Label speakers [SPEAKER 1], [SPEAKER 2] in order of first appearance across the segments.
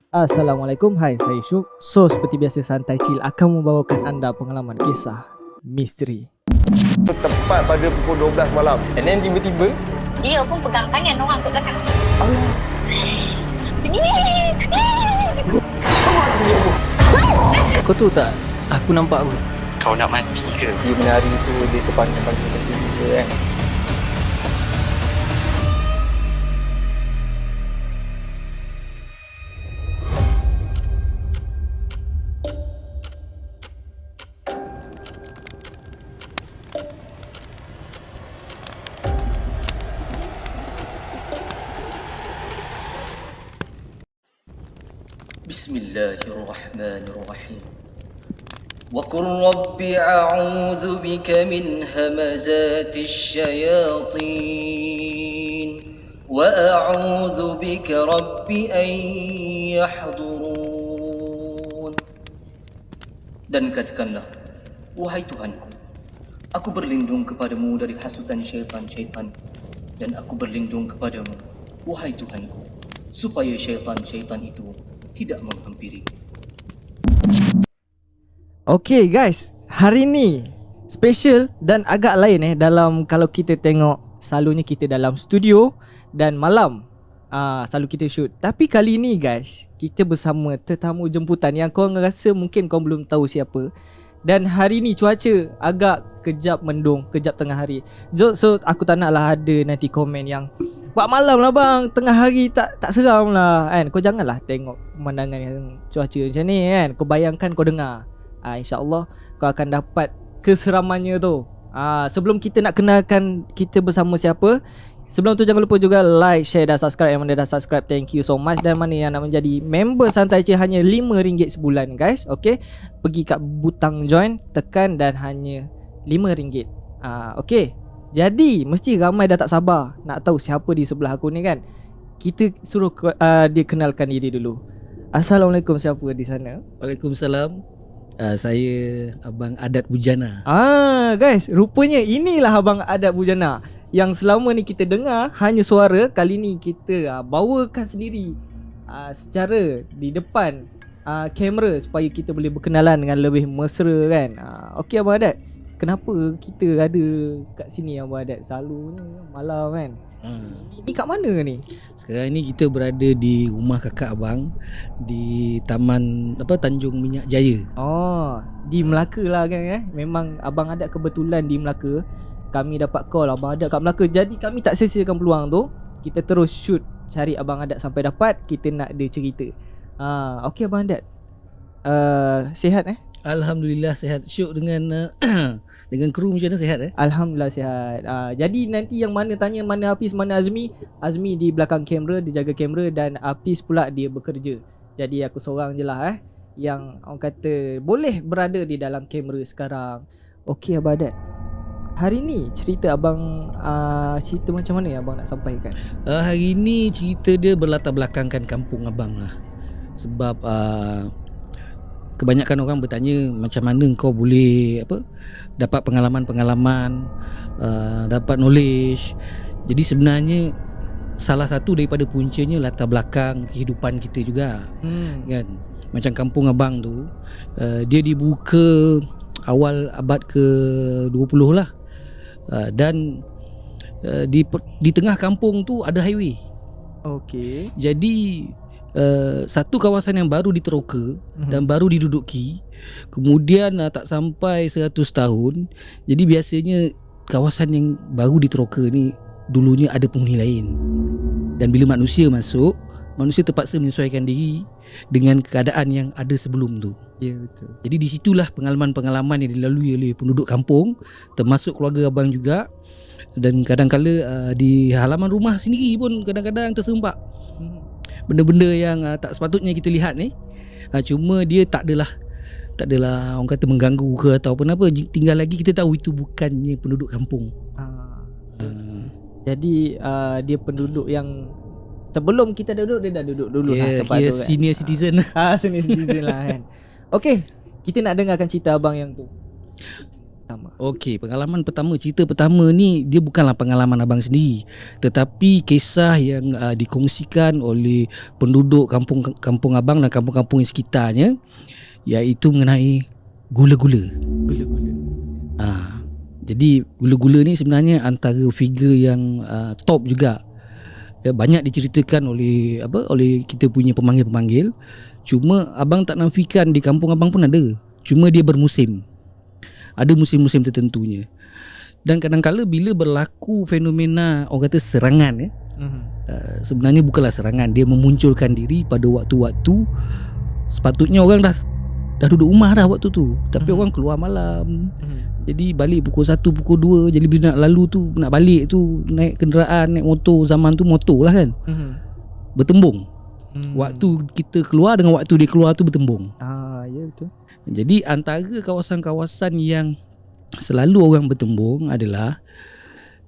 [SPEAKER 1] Assalamualaikum, hai saya Syuk. So seperti biasa santai chill akan membawakan anda pengalaman kisah misteri.
[SPEAKER 2] Tepat pada pukul 12 malam.
[SPEAKER 3] And then tiba-tiba
[SPEAKER 4] Dia pun pegang tangan orang kat belakang.
[SPEAKER 3] kau tahu tak, aku nampak apa?
[SPEAKER 5] Kau nak mati ke?
[SPEAKER 3] Dia menari tu, dia terpancing-pancing kaki dia kan.
[SPEAKER 6] Bismillahirrahmanirrahim. وقل رب أعوذ بك من همزات الشياطين وأعوذ بك رب أن يحضرون. Dan katakanlah, wahai Tuhanku, aku berlindung kepadamu dari hasutan syaitan-syaitan, dan aku berlindung kepadamu, wahai Tuhanku, supaya syaitan-syaitan itu tidak menghampiriku.
[SPEAKER 1] Okay guys, hari ni special dan agak lain dalam kalau kita tengok selalunya kita dalam studio dan malam selalu kita shoot. Tapi kali ni guys, kita bersama tetamu jemputan yang korang rasa mungkin korang belum tahu siapa. Dan hari ni cuaca agak kejap mendung, kejap tengah hari. So aku tak naklah ada nanti komen yang buat malam lah bang, tengah hari tak seram lah kan. Kau janganlah tengok pemandangan yang cuaca macam ni kan. Kau bayangkan, kau dengar. InsyaAllah kau akan dapat keseramannya tu. Sebelum kita nak kenalkan kita bersama siapa, sebelum tu jangan lupa juga like, share dan subscribe. Yang mana dah subscribe, thank you so much. Dan mana yang nak menjadi member Santai Chill hanya RM5 sebulan guys. Okay, pergi kat butang join, tekan dan hanya RM5. Okay, jadi mesti ramai dah tak sabar nak tahu siapa di sebelah aku ni kan. Kita suruh dia kenalkan diri dulu. Assalamualaikum, siapa di sana?
[SPEAKER 7] Waalaikumsalam. Saya Abang Adat Bujana.
[SPEAKER 1] Guys, rupanya inilah Abang Adat Bujana yang selama ni kita dengar hanya suara. Kali ni kita bawakan sendiri secara di depan kamera supaya kita boleh berkenalan dengan lebih mesra kan. Okey Abang Adat, kenapa kita ada kat sini Abang Adat? Selalunya malam kan. Ni kat mana ni?
[SPEAKER 7] Sekarang ni kita berada di rumah kakak abang di Taman Tanjung Minyak Jaya.
[SPEAKER 1] Di Melaka lah kan. Memang Abang Adat kebetulan di Melaka. Kami dapat call Abang Adat kat Melaka. Jadi kami tak sia-siakan peluang tu. Kita terus shoot cari Abang Adat sampai dapat. Kita nak dia cerita. Okey Abang Adat, sihat
[SPEAKER 7] Alhamdulillah sihat. Syuk dengan dengan kru macam mana, sihat
[SPEAKER 1] Alhamdulillah sihat. Jadi nanti yang mana tanya mana Hafiz, mana Azmi. Azmi di belakang kamera, dia jaga kamera. Dan Hafiz pula dia bekerja. Jadi aku seorang je lah yang orang kata boleh berada di dalam kamera sekarang. Okey Abang Adat, hari ni cerita abang cerita macam mana yang abang nak sampaikan?
[SPEAKER 7] Hari ni cerita dia berlatar belakangkan kampung abang lah. Sebab kebanyakan orang bertanya macam mana kau boleh dapat pengalaman-pengalaman, dapat knowledge. Jadi sebenarnya salah satu daripada puncanya latar belakang kehidupan kita juga. Kan? Macam kampung abang tu, dia dibuka awal abad ke-20 lah. Dan di tengah kampung tu ada highway.
[SPEAKER 1] Okey.
[SPEAKER 7] Jadi satu kawasan yang baru diteroka dan baru diduduki. Kemudian tak sampai 100 tahun. Jadi biasanya kawasan yang baru diteroka ni dulunya ada penghuni lain. Dan bila manusia masuk, manusia terpaksa menyesuaikan diri dengan keadaan yang ada sebelum tu.
[SPEAKER 1] Ya, betul.
[SPEAKER 7] Jadi di situlah pengalaman-pengalaman yang dilalui oleh penduduk kampung, termasuk keluarga abang juga. Dan kadang-kala di halaman rumah sendiri pun kadang-kadang terserempak benda-benda yang tak sepatutnya kita lihat ni. Cuma dia tak adalah orang kata mengganggu ke ataupun apa. Tinggal lagi kita tahu itu bukannya penduduk kampung.
[SPEAKER 1] Jadi dia penduduk yang sebelum kita duduk, dia dah duduk dulu lah tempat tu kan.
[SPEAKER 7] Senior citizen.
[SPEAKER 1] Senior citizen lah kan. Okey, kita nak dengarkan cerita abang yang tu. pertama.
[SPEAKER 7] Okey, pengalaman pertama, cerita pertama ni dia bukanlah pengalaman abang sendiri, tetapi kisah yang dikongsikan oleh penduduk kampung abang dan kampung-kampung yang sekitarnya, iaitu mengenai gula-gula.
[SPEAKER 1] Gula-gula.
[SPEAKER 7] Jadi gula-gula ni sebenarnya antara figure yang top juga. Banyak diceritakan oleh kita punya pemanggil-pemanggil. Cuma abang tak nafikan di kampung abang pun ada. Cuma dia bermusim. Ada musim-musim tertentunya. Dan kadang-kala bila berlaku fenomena orang kata serangan sebenarnya bukanlah serangan, dia memunculkan diri pada waktu-waktu sepatutnya orang dah duduk rumah dah waktu tu, tapi orang keluar malam. Jadi balik pukul 1, pukul 2. Jadi bila nak lalu tu, nak balik tu, naik kenderaan, naik motor. Zaman tu motor lah kan. Bertembung. Waktu kita keluar dengan waktu dia keluar tu bertembung.
[SPEAKER 1] Ya betul.
[SPEAKER 7] Jadi antara kawasan-kawasan yang selalu orang bertembung adalah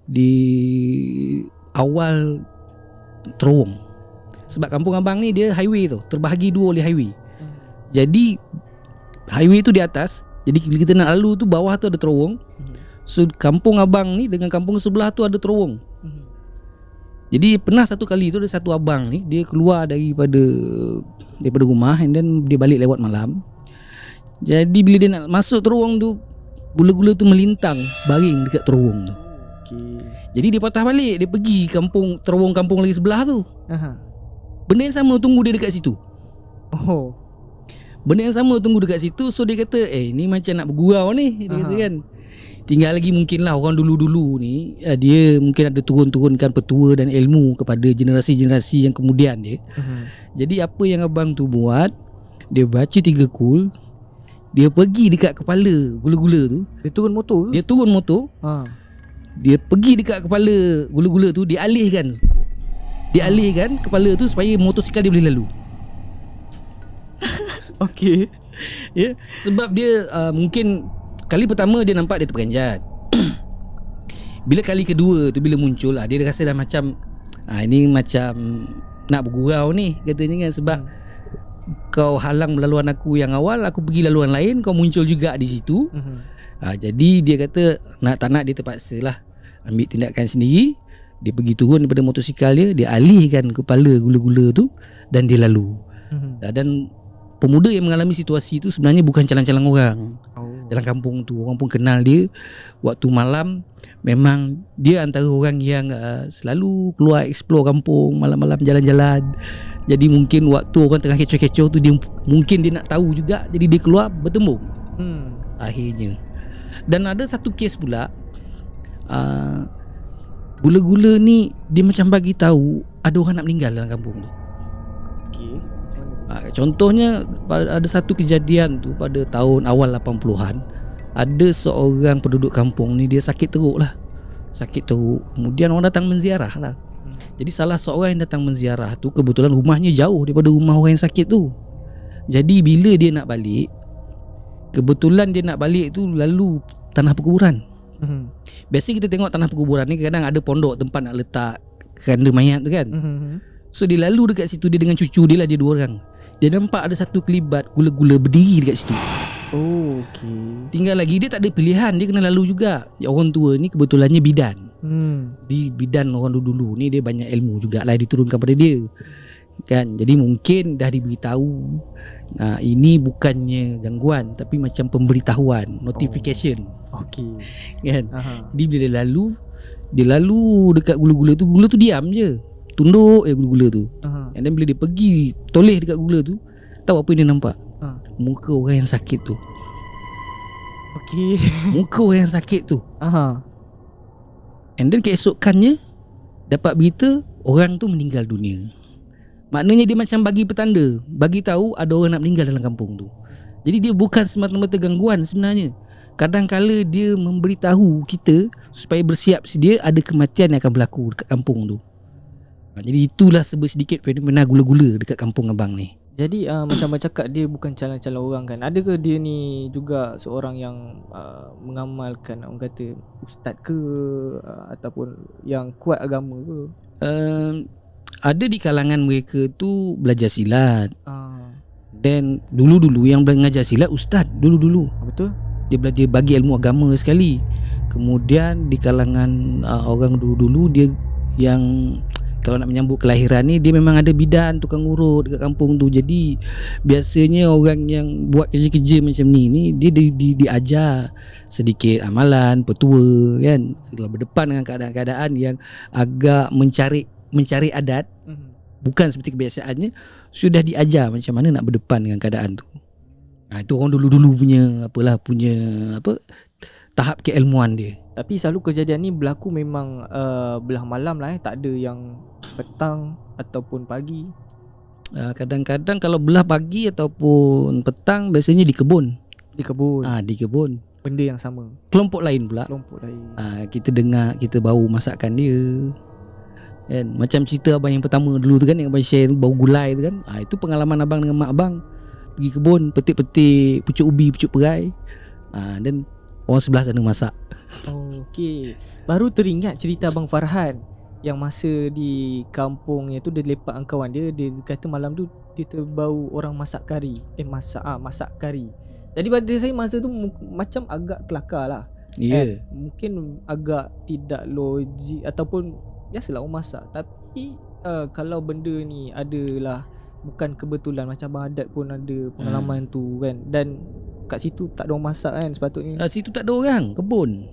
[SPEAKER 7] di awal terowong. Sebab kampung abang ni dia highway tu, terbahagi dua oleh highway. Jadi highway tu di atas, jadi bila kita nak lalu tu bawah tu ada terowong. So kampung abang ni dengan kampung sebelah tu ada terowong. Jadi pernah satu kali tu ada satu abang ni, dia keluar daripada rumah and then dia balik lewat malam. Jadi bila dia nak masuk terowong tu, gula-gula tu melintang baring dekat terowong tu. Jadi dia patah balik, dia pergi terowong kampung lagi sebelah tu. Benda yang sama tunggu dia dekat situ. Benda yang sama tunggu dekat situ. So dia kata, ni macam nak bergurau ni. Dia kata kan, tinggal lagi mungkin lah orang dulu-dulu ni, dia mungkin ada turun-turunkan petua dan ilmu kepada generasi-generasi yang kemudian dia. Jadi apa yang abang tu buat, dia baca 3 kul, dia pergi dekat kepala gula-gula tu.
[SPEAKER 1] Dia turun motor ke?
[SPEAKER 7] Dia turun motor. Dia pergi dekat kepala gula-gula tu, dia alihkan kepala tu supaya motosikal dia boleh lalu.
[SPEAKER 1] Okey.
[SPEAKER 7] Ya, sebab dia mungkin kali pertama dia nampak dia terperanjat. Bila kali kedua tu bila muncul lah, dia rasa dah macam ini macam nak bergurau ni katanya kan, sebab kau halang laluan aku yang awal, aku pergi laluan lain, kau muncul juga di situ. Jadi dia kata tak nak dia terpaksa lah ambil tindakan sendiri. Dia pergi turun daripada motosikal dia alihkan kepala gula-gula tu dan dia lalu. Dan pemuda yang mengalami situasi itu sebenarnya bukan calang-calang orang dalam kampung tu. Orang pun kenal dia. Waktu malam memang dia antara orang yang selalu keluar explore kampung, malam-malam jalan-jalan. Jadi mungkin waktu orang tengah kecoh-kecoh tu, dia nak tahu juga. Jadi dia keluar bertembung akhirnya. Dan ada satu kes pula, gula-gula ni dia macam bagi tahu ada orang nak meninggal dalam kampung tu. Contohnya ada satu kejadian tu pada tahun awal 80-an. Ada seorang penduduk kampung ni, dia sakit teruk. Kemudian orang datang menziarah lah. Jadi salah seorang yang datang menziarah tu kebetulan rumahnya jauh daripada rumah orang yang sakit tu. Jadi bila dia nak balik, kebetulan dia nak balik tu lalu tanah perkuburan. Biasa kita tengok tanah perkuburan ni kadang ada pondok tempat nak letak keranda mayat tu kan. So dia lalu dekat situ, dia dengan cucu dia lah, dia 2 orang. Dia nampak ada satu kelibat gula-gula berdiri dekat situ. Tinggal lagi dia tak ada pilihan, dia kena lalu juga. Orang tua ni kebetulannya bidan. Di bidan orang dulu ni dia banyak ilmu jugalah diturunkan pada dia kan. Jadi mungkin dah diberitahu ini bukannya gangguan tapi macam pemberitahuan, notification. Kan. Jadi bila dia lalu dekat gula-gula tu, gula tu diam je, tunduk gula-gula tu. And then bila dia pergi toleh dekat gula tu, tahu apa yang dia nampak? Muka orang yang sakit tu. Muka orang yang sakit tu. And then keesokannya dapat berita orang tu meninggal dunia. Maknanya dia macam bagi petanda, bagi tahu ada orang nak meninggal dalam kampung tu. Jadi dia bukan semata-mata gangguan sebenarnya. Kadang-kala dia memberitahu kita supaya bersiap sedia ada kematian yang akan berlaku dekat kampung tu. Jadi itulah sedikit fenomena gula-gula dekat kampung abang ni.
[SPEAKER 1] Jadi macam abang cakap, dia bukan calang-calang orang kan. Adakah dia ni juga seorang yang mengamalkan, orang kata ustaz ke, ataupun yang kuat agama ke?
[SPEAKER 7] Ada di kalangan mereka tu belajar silat. Dan dulu-dulu yang mengajar silat ustaz dulu-dulu.
[SPEAKER 1] Betul?
[SPEAKER 7] dia bagi ilmu agama sekali. Kemudian di kalangan orang dulu-dulu dia yang kalau nak menyambut kelahiran ni dia memang ada bidan tukang urut dekat kampung tu. Jadi biasanya orang yang buat kerja-kerja macam ni dia diajar sedikit amalan petua kan, kalau berdepan dengan keadaan-keadaan yang agak mencari adat bukan seperti kebiasaannya, sudah diajar macam mana nak berdepan dengan keadaan tu. Itu orang dulu-dulu punya tahap keilmuan dia.
[SPEAKER 1] Tapi selalu kejadian ni berlaku memang belah malam lah, tak ada yang petang ataupun pagi.
[SPEAKER 7] Kadang-kadang kalau belah pagi ataupun petang biasanya di kebun.
[SPEAKER 1] Di kebun.
[SPEAKER 7] Di kebun.
[SPEAKER 1] Benda yang sama.
[SPEAKER 7] Kelompok lain pula.
[SPEAKER 1] Kelompok lain.
[SPEAKER 7] Kita dengar, kita bau masakan dia. Kan? Macam cerita abang yang pertama dulu tu kan, yang abang share bau gulai tu kan. Itu pengalaman abang dengan mak abang. Pergi kebun, petik-petik pucuk ubi, pucuk perai. Dan orang sebelah sana masak.
[SPEAKER 1] Okey. Baru teringat cerita Abang Farhan yang masa di kampungnya tu dia lepak dengan kawan dia kata malam tu dia terbau orang masak kari. Masak kari. Jadi pada saya masa tu macam agak kelakar lah.
[SPEAKER 7] Ya.
[SPEAKER 1] Mungkin agak tidak logik ataupun biasalah orang masak. Tapi kalau benda ni adalah bukan kebetulan, macam Abang Adat pun ada pengalaman tu kan, dan kat situ tak ada orang masak kan sepatutnya.
[SPEAKER 7] Situ tak ada orang, kebun.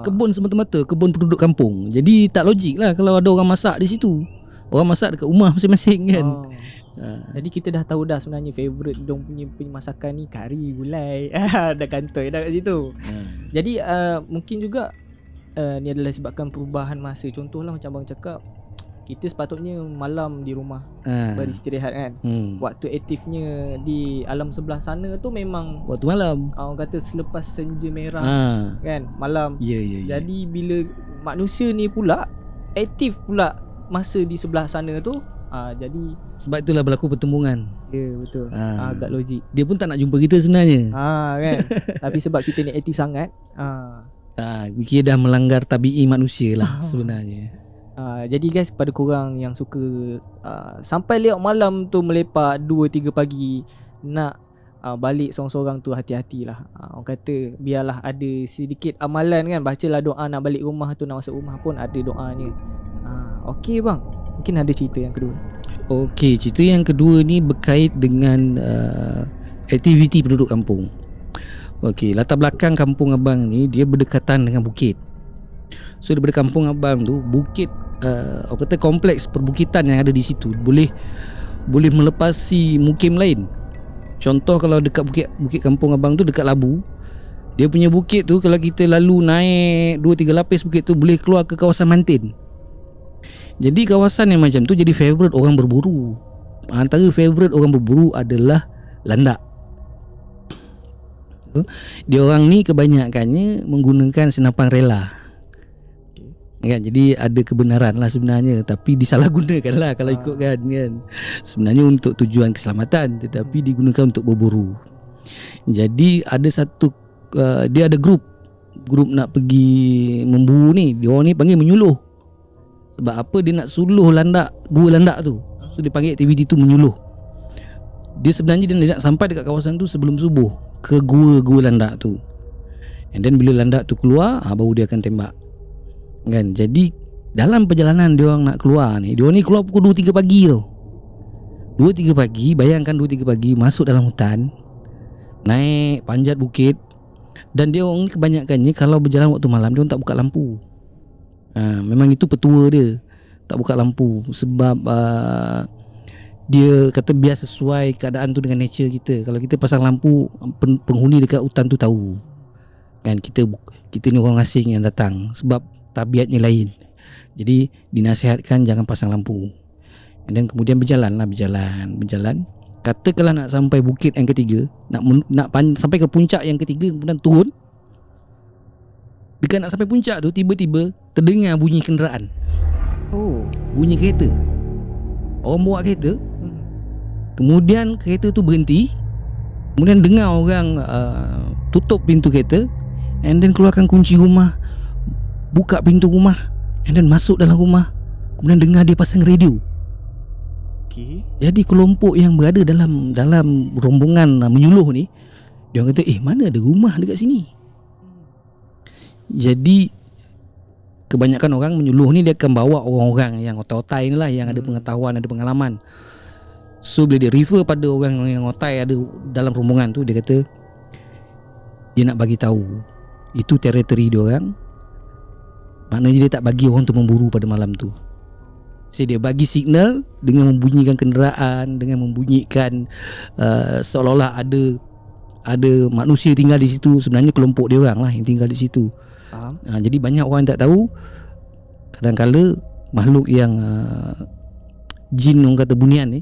[SPEAKER 7] Kebun semata-mata, kebun penduduk kampung. Jadi tak logik lah kalau ada orang masak di situ. Orang masak dekat rumah masing-masing kan.
[SPEAKER 1] Jadi kita dah tahu dah sebenarnya favourite dong punya masakan ni kari, gulai. Dah kantoi dah kat situ. Jadi mungkin juga ni adalah sebabkan perubahan masa. Contohlah macam abang cakap, kita sepatutnya malam di rumah beristirahat kan. Waktu aktifnya di alam sebelah sana tu memang
[SPEAKER 7] waktu malam.
[SPEAKER 1] Orang kata selepas senja merah kan, malam.
[SPEAKER 7] Ya.
[SPEAKER 1] Jadi bila manusia ni pula aktif pula masa di sebelah sana tu, jadi
[SPEAKER 7] sebab itulah berlaku pertembungan.
[SPEAKER 1] ya betul. Agak logik.
[SPEAKER 7] Dia pun tak nak jumpa kita sebenarnya.
[SPEAKER 1] Kan. Tapi sebab kita ni aktif sangat,
[SPEAKER 7] Kita dah melanggar tabi'i manusia lah sebenarnya.
[SPEAKER 1] Jadi guys, kepada korang yang suka sampai lewat malam tu melepak 2-3 pagi nak balik sorang-sorang tu, hati-hatilah. Orang kata biarlah ada sedikit amalan kan, bacalah doa nak balik rumah tu, nak masuk rumah pun ada doanya. Okey bang, mungkin ada cerita yang kedua.
[SPEAKER 7] Okey, cerita yang kedua ni berkait dengan aktiviti penduduk kampung. Okey, latar belakang kampung abang ni dia berdekatan dengan bukit. So daripada kampung abang tu, bukit orang kata kompleks perbukitan yang ada di situ boleh melepasi mukim lain. Contoh kalau dekat bukit kampung abang tu dekat Labu, dia punya bukit tu kalau kita lalu naik 2-3 lapis bukit tu boleh keluar ke kawasan Mantin. Jadi kawasan yang macam tu jadi favourite orang berburu. Antara favourite orang berburu adalah landak. Dia orang ni kebanyakannya menggunakan senapan rela kan, jadi ada kebenaran lah sebenarnya, tapi disalahgunakan lah kalau ikutkan kan. Sebenarnya untuk tujuan keselamatan, tetapi digunakan untuk berburu. Jadi ada satu dia ada grup nak pergi memburu ni. Dia orang ni panggil menyuluh. Sebab apa? Dia nak suluh landak, gua landak tu. So dia panggil aktiviti tu menyuluh. Dia sebenarnya dia nak sampai dekat kawasan tu sebelum subuh, ke gua landak tu. And then bila landak tu keluar, baru dia akan tembak kan. Jadi dalam perjalanan dia orang nak keluar ni, dia orang ni keluar pukul 2-3 pagi tau. 2-3 pagi, bayangkan 2-3 pagi masuk dalam hutan, naik panjat bukit. Dan dia orang ni kebanyakannya kalau berjalan waktu malam dia orang tak buka lampu. Memang itu petua dia, tak buka lampu. Sebab dia kata biar sesuai keadaan tu dengan nature kita. Kalau kita pasang lampu, penghuni dekat hutan tu tahu kan kita ni orang asing yang datang, sebab tabiatnya lain. Jadi dinasihatkan jangan pasang lampu. Dan kemudian berjalan. Katakanlah nak sampai bukit yang ketiga, nak sampai ke puncak yang ketiga, kemudian turun. Dekat nak sampai puncak tu, tiba-tiba terdengar bunyi kenderaan. Bunyi kereta. Orang bawa kereta. Kemudian kereta tu berhenti. Kemudian dengar orang tutup pintu kereta, and then keluarkan kunci rumah, buka pintu rumah, and then masuk dalam rumah. Kemudian dengar dia pasang radio. Jadi kelompok yang berada dalam rombongan menyuluh ni, Dia orang kata mana ada rumah dekat sini. Jadi kebanyakan orang menyuluh ni dia akan bawa orang-orang yang otai-otai ni lah, yang ada pengetahuan, ada pengalaman. So bila dia refer pada orang yang otai ada dalam rombongan tu, dia kata dia nak bagi tahu itu teritori dia orang. Maknanya dia tak bagi orang tu memburu pada malam tu. So dia bagi signal dengan membunyikan kenderaan, dengan membunyikan seolah-olah ada manusia tinggal di situ. Sebenarnya kelompok dia orang lah yang tinggal di situ.
[SPEAKER 1] Faham?
[SPEAKER 7] Jadi banyak orang yang tak tahu. Kadang-kala makhluk yang jin orang kata bunian ni,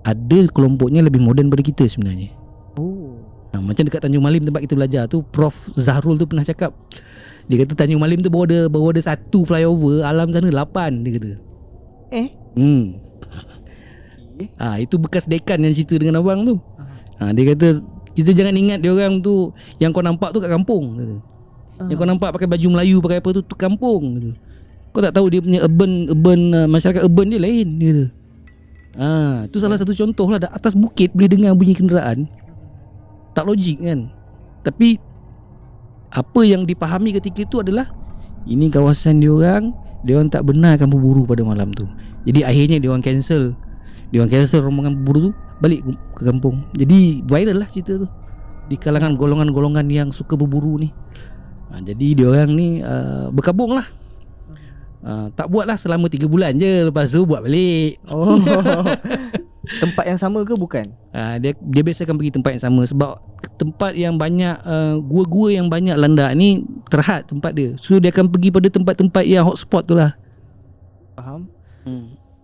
[SPEAKER 7] ada kelompoknya lebih moden daripada kita sebenarnya.
[SPEAKER 1] Oh.
[SPEAKER 7] Macam dekat Tanjung Malim tempat kita belajar tu, Prof Zahrul tu pernah cakap. Dia kata Tanjung Malim tu baru ada satu flyover, alam sana 8 dia kata. Itu bekas dekan yang cerita dengan abang tu. Dia kata kita jangan ingat dia orang tu yang kau nampak tu kat kampung kata. Yang kau nampak pakai baju Melayu, pakai apa tu kampung kata. Kau tak tahu dia punya urban masyarakat urban dia lain dia kata. Tu salah satu contoh lah. Atas bukit boleh dengar bunyi kenderaan. Tak logik kan. Tapi apa yang dipahami ketika itu adalah ini kawasan dia orang tak benarkan berburu pada malam tu. Jadi akhirnya dia orang cancel rombongan berburu tu, balik ke kampung. Jadi viral lah cerita tu di kalangan golongan-golongan yang suka berburu ni. Jadi dia orang ni berkabung lah. Tak buat lah selama 3 bulan je, lepas tu buat balik.
[SPEAKER 1] Oh. Tempat yang sama ke bukan?
[SPEAKER 7] Dia biasa akan pergi tempat yang sama. Sebab tempat yang banyak gua-gua yang banyak landak ni terhad tempat dia. So dia akan pergi pada tempat-tempat yang hotspot tu lah.
[SPEAKER 1] Faham?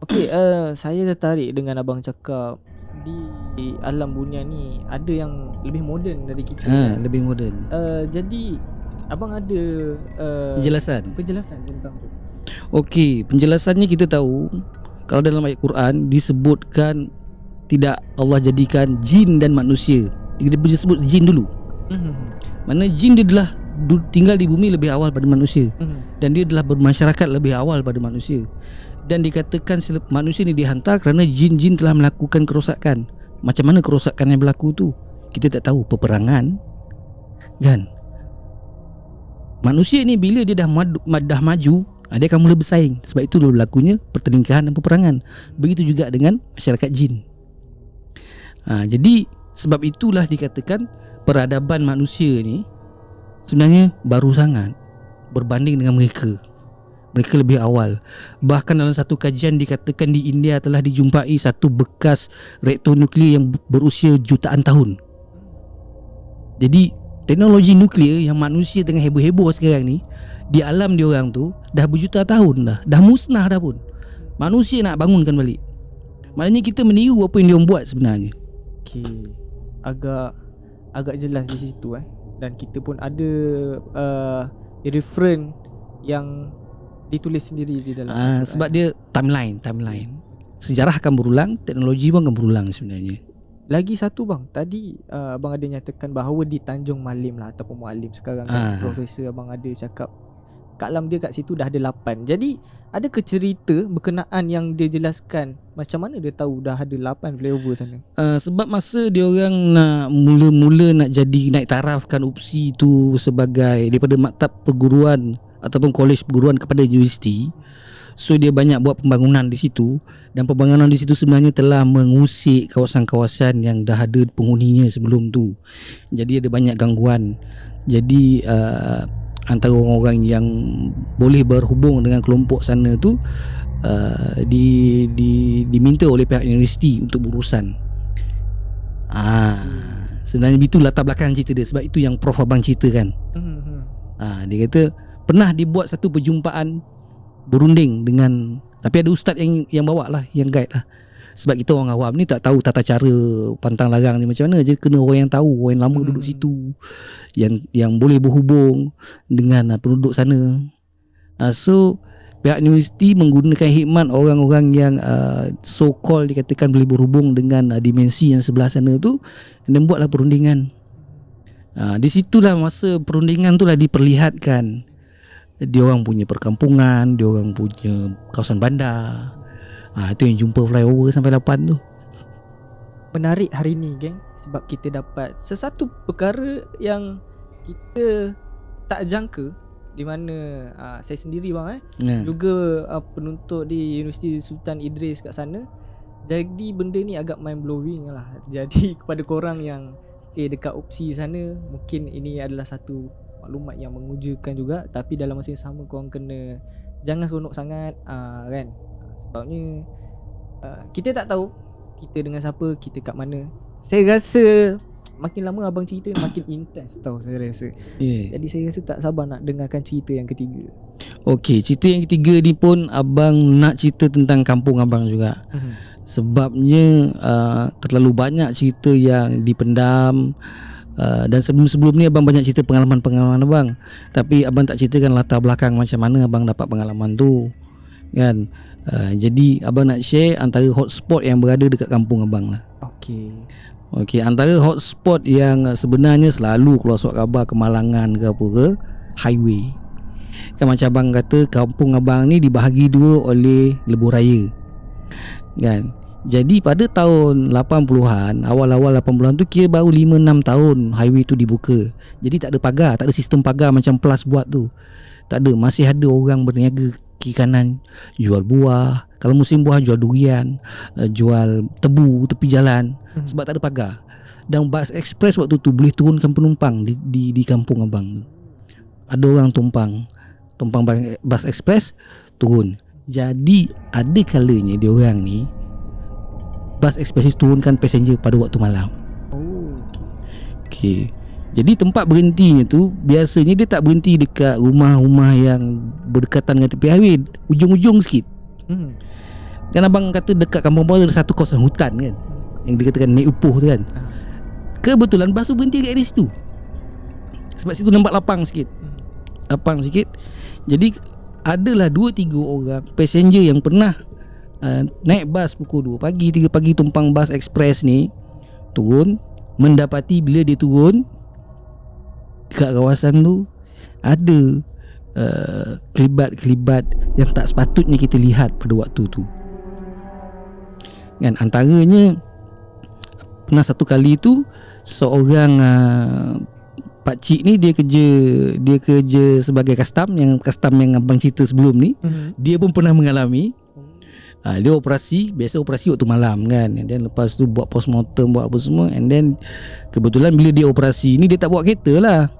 [SPEAKER 1] Okey, saya tertarik dengan abang cakap di alam bunian ni ada yang lebih moden dari kita.
[SPEAKER 7] Lebih moden.
[SPEAKER 1] Jadi abang ada penjelasan tentang tu.
[SPEAKER 7] Okey, penjelasannya kita tahu kalau dalam ayat Quran disebutkan tidak Allah jadikan jin dan manusia. Dia sebut jin dulu. Mana jin dia adalah tinggal di bumi lebih awal pada manusia. Dan dia adalah bermasyarakat lebih awal pada manusia. Dan dikatakan manusia ni dihantar kerana jin-jin telah melakukan kerosakan. Macam mana kerosakan yang berlaku tu? Kita tak tahu. Peperangan kan? Manusia ni bila dia dah maju, dia akan mula bersaing. Sebab itu berlakunya pertelingkahan dan peperangan. Begitu juga dengan masyarakat jin. Jadi sebab itulah dikatakan peradaban manusia ni sebenarnya baru sangat berbanding dengan mereka. Mereka lebih awal. Bahkan dalam satu kajian dikatakan di India telah dijumpai satu bekas reaktor nuklear yang berusia jutaan tahun. Jadi teknologi nuklear yang manusia tengah heboh-heboh sekarang ni, di alam dia orang tu dah berjuta tahun dah musnah dah pun. Manusia nak bangunkan balik. Maknanya kita meniru apa yang dia orang buat sebenarnya.
[SPEAKER 1] Okey. Agak jelas di situ dan kita pun ada reference yang ditulis sendiri di dalam
[SPEAKER 7] sebab dia timeline. Sejarah akan berulang, teknologi pun akan berulang sebenarnya.
[SPEAKER 1] Lagi satu bang, tadi abang ada nyatakan bahawa di Tanjung Malim lah ataupun Mualim sekarang kan, profesor abang ada cakap kat alam dia kat situ dah ada 8. Jadi ada ke cerita berkenaan yang dia jelaskan macam mana dia tahu dah ada 8 flyover sana?
[SPEAKER 7] Sebab masa dia orang nak mula-mula nak naik tarafkan opsi tu sebagai daripada maktab perguruan ataupun kolej perguruan kepada universiti. So dia banyak buat pembangunan di situ. Dan pembangunan di situ sebenarnya telah mengusik kawasan-kawasan yang dah ada penghuninya sebelum tu. Jadi ada banyak gangguan. Jadi antara orang-orang yang boleh berhubung dengan kelompok sana tu diminta oleh pihak universiti untuk berurusan. Sebenarnya itu latar belakang cerita dia. Sebab itu yang Prof Abang ceritakan. Dia kata pernah dibuat satu perjumpaan berunding dengan, tapi ada ustaz yang bawa lah, yang guide lah. Sebab kita orang awam ni tak tahu tata cara pantang larang ni macam mana. Je kena orang yang tahu, orang yang lama duduk situ, yang boleh berhubung dengan penduduk sana. So pihak universiti menggunakan hikmat orang-orang yang so called dikatakan boleh berhubung dengan dimensi yang sebelah sana tu, dan buatlah perundingan. Di situlah masa perundingan tu lah diperlihatkan dia orang punya perkampungan, dia orang punya kawasan bandar. Itu yang jumpa flyover sampai 8 tu.
[SPEAKER 1] menarik hari ni geng, sebab kita dapat sesuatu perkara yang kita tak jangka, di mana saya sendiri bang juga penuntut di Universiti Sultan Idris kat sana. Jadi benda ni agak mind blowing lah. Jadi kepada korang yang stay dekat opsi sana, mungkin ini adalah satu maklumat yang mengujakan juga. Tapi dalam masa yang sama korang kena jangan seronok sangat kan. Sebabnya kita tak tahu kita dengan siapa, kita kat mana. Saya rasa makin lama abang cerita makin intens tau saya rasa. Jadi saya rasa tak sabar nak dengarkan cerita yang ketiga.
[SPEAKER 7] Okey, cerita yang ketiga ni pun abang nak cerita tentang kampung abang juga. Sebabnya terlalu banyak cerita yang dipendam. Dan sebelum-sebelum ni abang banyak cerita pengalaman-pengalaman abang, tapi abang tak ceritakan latar belakang macam mana abang dapat pengalaman tu kan. Jadi abang nak share antara hotspot yang berada dekat kampung abang lah. Okey, antara hotspot yang sebenarnya selalu keluar surat khabar kemalangan ke apa ke, highway. Kan macam abang kata, kampung abang ni dibahagi dua oleh lebuh raya kan. Jadi pada tahun 80-an, awal-awal 80-an tu kira baru 5-6 tahun highway tu dibuka. Jadi tak ada pagar, tak ada sistem pagar macam Plus buat tu. Tak ada, masih ada orang berniaga kiri kanan, jual buah. Kalau musim buah jual durian, jual tebu tepi jalan, sebab tak ada pagar. Dan bas ekspres waktu tu boleh turunkan penumpang di kampung abang tu. Ada orang tumpang bas ekspres turun. Jadi ada kalanya dia orang ni bas ekspres turunkan passenger pada waktu malam. Okey. Jadi tempat berhentinya tu biasanya dia tak berhenti dekat rumah-rumah yang berdekatan dengan tepi highway, ujung-ujung sikit. Kan abang kata dekat kampung abang ada satu kawasan hutan kan, yang dikatakan Nek Upuh tu kan. Kebetulan bas tu berhenti kat situ, sebab situ nampak lapang sikit. Jadi adalah 2-3 orang passenger yang pernah naik bas pukul 2 pagi, 3 pagi tumpang bas ekspres ni, turun, mendapati bila dia turun dekat kawasan tu ada kelibat-kelibat yang tak sepatutnya kita lihat pada waktu tu kan. Antaranya pernah satu kali tu seorang pakcik ni dia kerja sebagai custom yang abang cerita sebelum ni. Dia pun pernah mengalami. Dia operasi, biasa operasi waktu malam kan, and then lepas tu buat postmortem, buat apa semua, and then kebetulan bila dia operasi ni dia tak bawa kereta lah,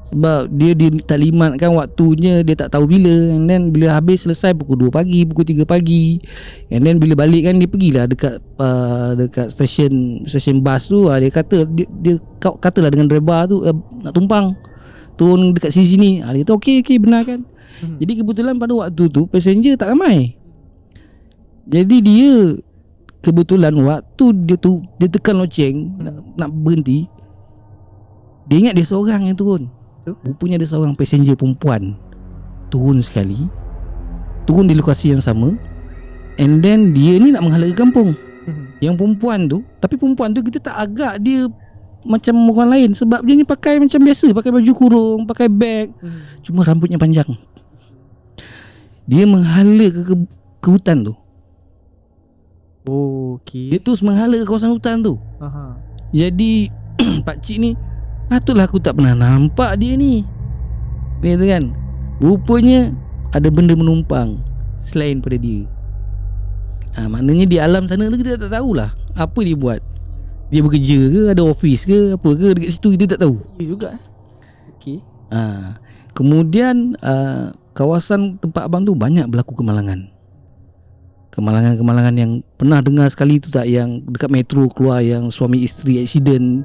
[SPEAKER 7] sebab dia tak limatkan waktunya, dia tak tahu bila. And then bila habis selesai pukul 2 pagi, pukul 3 pagi, and then bila balik kan dia pergilah dekat stesen bas tu. Dia kata dia katalah dengan driver tu nak tumpang, turun dekat sini. Dia kata okey benar kan. Jadi kebetulan pada waktu tu passenger tak ramai. Jadi dia kebetulan waktu dia tekan loceng nak berhenti, dia ingat dia seorang yang turun. Rupanya ada seorang passenger perempuan turun sekali, turun di lokasi yang sama, and then dia ni nak menghala ke kampung. Yang perempuan tu, tapi perempuan tu kita tak agak dia macam orang lain, sebab dia ni pakai macam biasa, pakai baju kurung, pakai beg, cuma rambutnya panjang. Dia menghala ke hutan tu. Dia terus menghala ke kawasan hutan tu. Jadi pakcik ni, patutlah aku tak pernah nampak dia ni. Dia kata kan, rupanya ada benda menumpang selain pada dia. Maknanya di alam sana tu kita tak tahulah apa dia buat. Dia bekerja ke, ada office ke, apa ke dekat situ, kita tak tahu.
[SPEAKER 1] Ya juga. Okey.
[SPEAKER 7] Kemudian kawasan tempat abang tu banyak berlaku kemalangan. Kemalangan yang pernah dengar sekali tu tak, yang dekat metro keluar yang suami isteri accident,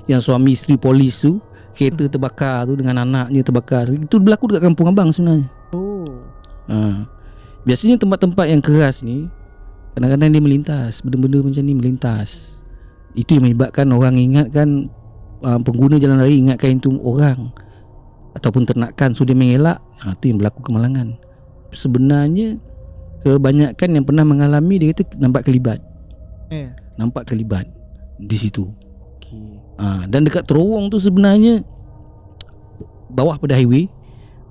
[SPEAKER 7] yang suami isteri polis tu, kereta terbakar tu dengan anaknya terbakar. Itu berlaku dekat kampung abang sebenarnya. Biasanya tempat-tempat yang keras ni kadang-kadang dia melintas, benda-benda macam ni melintas. Itu yang menyebabkan orang ingatkan, pengguna jalan raya ingatkan itu orang ataupun ternakan, so dia mengelak. Itu yang berlaku kemalangan. Sebenarnya kebanyakan yang pernah mengalami, dia kata nampak kelibat. Nampak kelibat di situ. Dan dekat terowong tu sebenarnya bawah pada highway,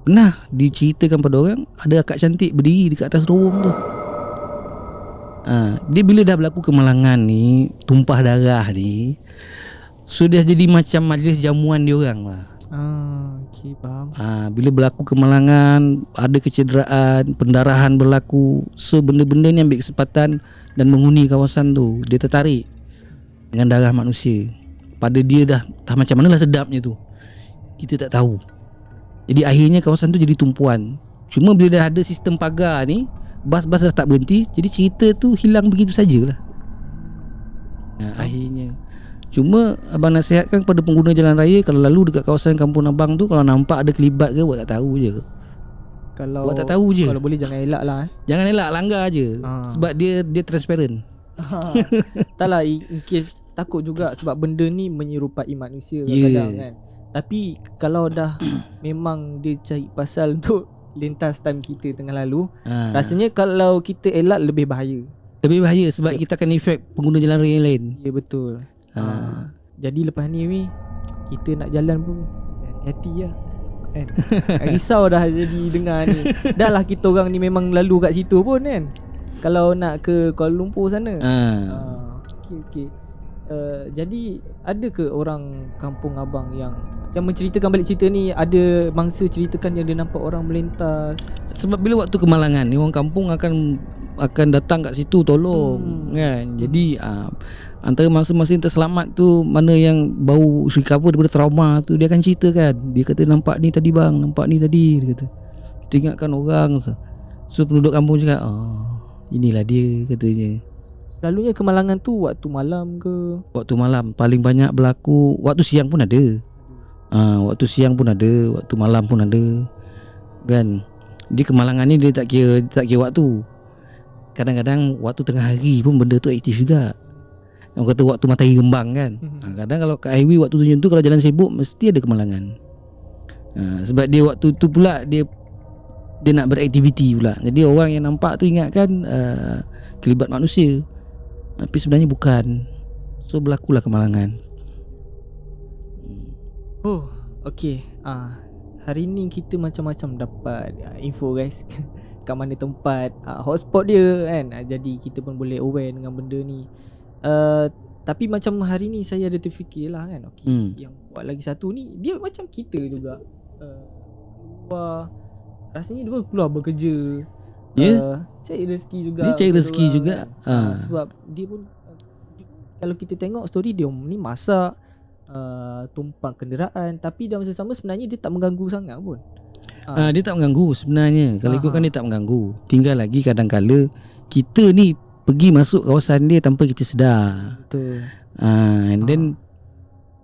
[SPEAKER 7] pernah diceritakan pada orang ada akak cantik berdiri dekat atas terowong tu. Dia bila dah berlaku kemalangan ni, tumpah darah ni, sudah jadi macam majlis jamuan dia orang lah.
[SPEAKER 1] Okay, faham.
[SPEAKER 7] Bila berlaku kemalangan, ada kecederaan, pendarahan berlaku, so benda-benda ni ambil kesempatan dan menghuni kawasan tu. Dia tertarik dengan darah manusia. Pada dia dah macam manalah sedapnya tu, kita tak tahu. Jadi akhirnya kawasan tu jadi tumpuan. Cuma bila dah ada sistem pagar ni, bas-bas dah tak berhenti, jadi cerita tu hilang begitu sajalah. Akhirnya cuma abang nasihatkan kepada pengguna jalan raya, kalau lalu dekat kawasan Kampung Abang tu, kalau nampak ada kelibat ke, buat tak tahu je.
[SPEAKER 1] Kalau
[SPEAKER 7] Buat tak tahu je.
[SPEAKER 1] Kalau boleh jangan elak lah.
[SPEAKER 7] Jangan elak, langgar je. Sebab dia transparent.
[SPEAKER 1] Tak lah, in case takut juga sebab benda ni menyerupai manusia
[SPEAKER 7] Yeah.
[SPEAKER 1] kadang-kadang kan. Tapi kalau dah memang dia cari pasal untuk lintas time kita tengah lalu, rasanya kalau kita elak lebih bahaya.
[SPEAKER 7] Lebih bahaya sebab kita akan efek pengguna jalan raya yang lain.
[SPEAKER 1] Ya betul. Jadi lepas ni kita nak jalan pun hati-hati lah kan. Risau dah jadi dengar ni. Dah lah kita orang ni memang lalu kat situ pun kan, kalau nak ke Kuala Lumpur sana. Okay. Jadi ada ke orang Kampung Abang yang menceritakan balik cerita ni, ada mangsa ceritakan yang dia nampak orang melintas?
[SPEAKER 7] Sebab bila waktu kemalangan ni, orang kampung akan datang kat situ tolong kan. Jadi antara mangsa-mangsa yang terselamat tu, mana yang baru recover daripada trauma tu, dia akan ceritakan. Dia kata nampak ni tadi bang, nampak ni tadi, dia kata. Kita ingatkan orang. So penduduk kampung cakap, inilah dia, katanya.
[SPEAKER 1] Selalunya kemalangan tu waktu malam ke?
[SPEAKER 7] Waktu malam paling banyak berlaku. Waktu siang pun ada. Waktu siang pun ada, waktu malam pun ada. Kan. Dia kemalangan ni dia tak kira waktu. Kadang-kadang waktu tengah hari pun benda tu aktif juga. Orang kata waktu matahari gembang kan. Kadang kalau kat highway waktu tu, kalau jalan sibuk mesti ada kemalangan. Sebab dia waktu tu pula dia nak beraktiviti pula. Jadi orang yang nampak tu ingatkan kelibat manusia, tapi sebenarnya bukan. So berlakulah kemalangan.
[SPEAKER 1] Okay. Hari ni kita macam-macam dapat info guys. Kat mana tempat hotspot dia kan. Jadi kita pun boleh aware dengan benda ni. Tapi macam hari ni saya ada terfikir lah kan. Yang buat lagi satu ni, dia macam kita juga. Keluar, rasanya dia pun keluar bekerja. Cari rezeki juga.
[SPEAKER 7] Dia cari rezeki juga
[SPEAKER 1] kan. Sebab dia pun kalau kita tengok story dia ni masak, tumpang kenderaan, tapi dalam masa sama sebenarnya dia tak mengganggu sangat pun.
[SPEAKER 7] Dia tak mengganggu sebenarnya. Kalau ikutkan dia tak mengganggu. Tinggal lagi kadang-kala kita ni pergi masuk kawasan dia tanpa kita sedar.
[SPEAKER 1] Betul.
[SPEAKER 7] And then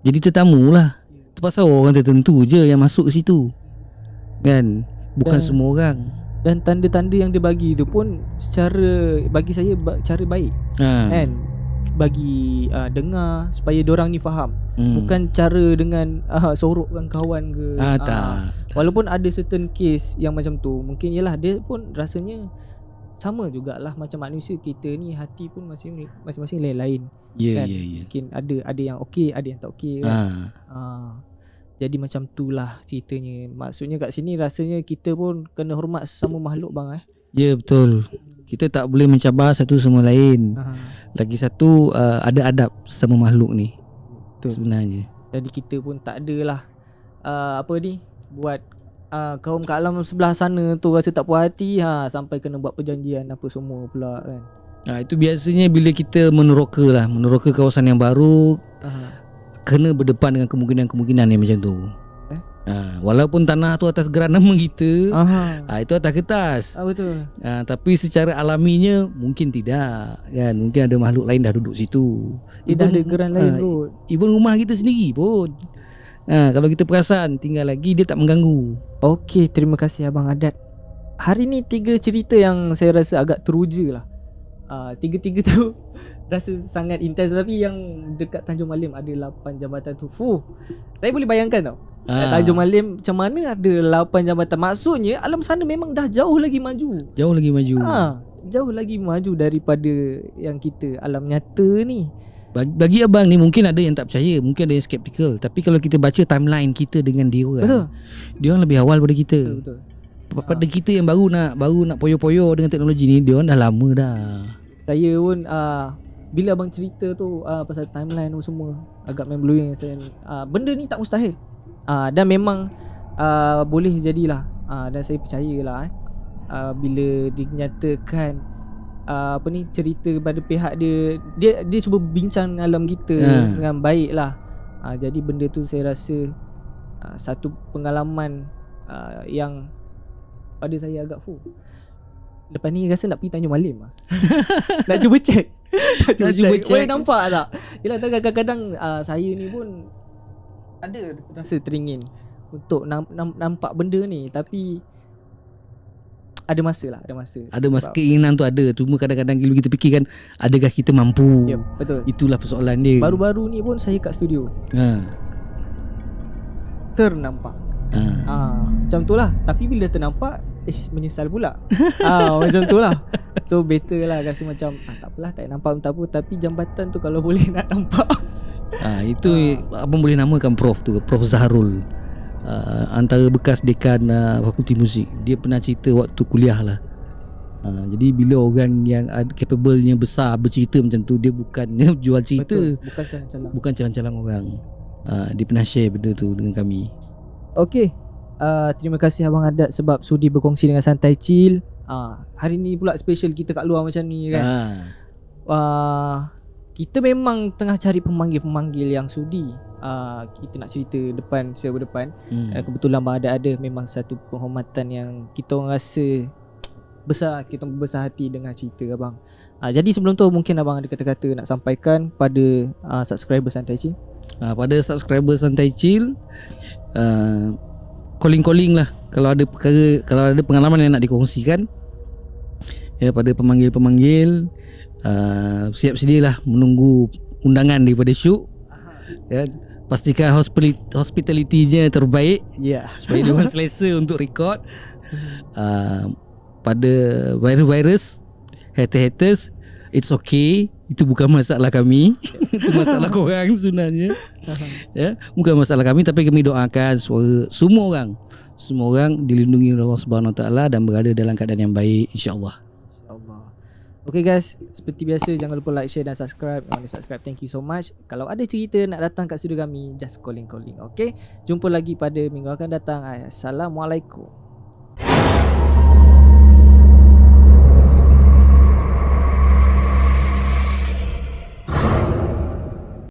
[SPEAKER 7] jadi tetamu lah. Itu pasal orang tertentu je yang masuk ke situ kan. Bukan semua orang.
[SPEAKER 1] Dan tanda-tanda yang dia bagi tu pun secara, bagi saya cara baik kan. Bagi dengar supaya diorang ni faham. Bukan cara dengan sorokkan kawan ke.
[SPEAKER 7] Tak.
[SPEAKER 1] Walaupun ada certain case yang macam tu, mungkin yalah dia pun rasanya sama jugalah macam manusia kita ni, hati pun masing-masing lain-lain.
[SPEAKER 7] Ya.
[SPEAKER 1] Mungkin ada yang okey, ada yang tak okey kan. Jadi macam itulah ceritanya. Maksudnya kat sini rasanya kita pun kena hormat sesama makhluk bang.
[SPEAKER 7] Ya betul. Kita tak boleh mencabar satu sama lain. Lagi satu ada adab sesama makhluk ni. Betul. Sebenarnya. Jadi
[SPEAKER 1] kita pun tak adalah buat kaum kat alam sebelah sana tu rasa tak puas hati sampai kena buat perjanjian apa semua pula kan.
[SPEAKER 7] Itu biasanya bila kita meneroka kawasan yang baru, kena berdepan dengan kemungkinan-kemungkinan yang macam tu. Walaupun tanah tu atas geran nama kita, itu atas kertas.
[SPEAKER 1] Betul.
[SPEAKER 7] Tapi secara alaminya mungkin tidak kan. Mungkin ada makhluk lain dah duduk situ.
[SPEAKER 1] Dia dah ada geran lain kot.
[SPEAKER 7] Even rumah kita sendiri pun. Kalau kita perasan tinggal lagi, dia tak mengganggu.
[SPEAKER 1] Okey, terima kasih Abang Adat. Hari ni 3 cerita yang saya rasa agak teruja lah. Tiga-tiga tu rasa sangat intens. Tapi yang dekat Tanjung Malim ada 8 jambatan tu, saya boleh bayangkan tau. Tanjung Malim macam mana ada 8 jambatan. Maksudnya alam sana memang dah jauh lagi maju. Jauh lagi maju daripada yang kita alam nyata ni.
[SPEAKER 7] Bagi abang ni mungkin ada yang tak percaya, mungkin ada yang skeptikal. Tapi kalau kita baca timeline kita dengan dia orang, dia orang lebih awal daripada kita. Betul. Pada kita yang baru nak poyo-poyo dengan teknologi ni, dia orang dah lama dah.
[SPEAKER 1] Saya pun bila abang cerita tu pasal timeline tu semua agak mind blowing. Benda ni tak mustahil. Dan memang boleh jadilah. Dan saya percayalah bila dinyatakan cerita pada pihak dia cuba bincang alam kita dengan baik lah. Jadi benda tu saya rasa satu pengalaman yang pada saya agak full. Lepas ni rasa nak pergi Tanjung Malim lah. Nak cuba check. Nak cuba check. Boleh nampak tak? Yelah kadang-kadang saya ni pun ada rasa teringin untuk nampak benda ni. Tapi ada masa lah, ada masa.
[SPEAKER 7] Ada masa, keinginan tu ada. Cuma kadang-kadang bila kita fikirkan, adakah kita mampu?
[SPEAKER 1] Yep, betul.
[SPEAKER 7] Itulah persoalan dia.
[SPEAKER 1] Baru-baru ni pun saya kat studio ternampak. Macam tu lah. Tapi bila ternampak menyesal pula. Macam tu lah. So better lah rasa macam tak apalah, tak nampak tak apa. Tapi jambatan tu kalau boleh nak nampak.
[SPEAKER 7] Itu abang boleh namakan Prof tu, Prof Zaharul. Antara bekas dekan Fakulti Muzik. Dia pernah cerita waktu kuliah lah. Jadi bila orang yang capable-nya besar bercerita macam tu, dia bukannya jual cerita.
[SPEAKER 1] Betul. Bukan calang-calang.
[SPEAKER 7] Bukan calang-calang orang. Dia pernah share benda tu dengan kami.
[SPEAKER 1] Okay, terima kasih Abang Adat sebab sudi berkongsi dengan Santai Chill. Hari ni pula special kita kat luar macam ni kan. Kita memang tengah cari pemanggil-pemanggil yang sudi. Kita nak cerita server depan. Kebetulan Abang Adat ada, memang satu penghormatan yang kita orang rasa besar. Kita berbesar hati dengan cerita abang. Jadi sebelum tu mungkin abang ada kata-kata nak sampaikan pada subscriber Santai Chill.
[SPEAKER 7] Pada subscriber Santai Chill, calling lah kalau ada perkara, kalau ada pengalaman yang nak dikongsikan pada pemanggil-pemanggil. Siap sedialah menunggu undangan daripada Syuk. Pastikan hospitality-nya terbaik, supaya dia orang selesa untuk record. Pada virus-virus, haters, it's okay. Itu bukan masalah kami. Itu masalah korang sebenarnya. Bukan masalah kami, tapi kami doakan semua orang dilindungi oleh Allah Subhanahu Wa Taala dan berada dalam keadaan yang baik, insya-Allah.
[SPEAKER 1] Okay guys, seperti biasa jangan lupa like, share dan subscribe. Subscribe, thank you so much. Kalau ada cerita nak datang kat studio kami, just calling. Okay, jumpa lagi pada minggu akan datang. Assalamualaikum.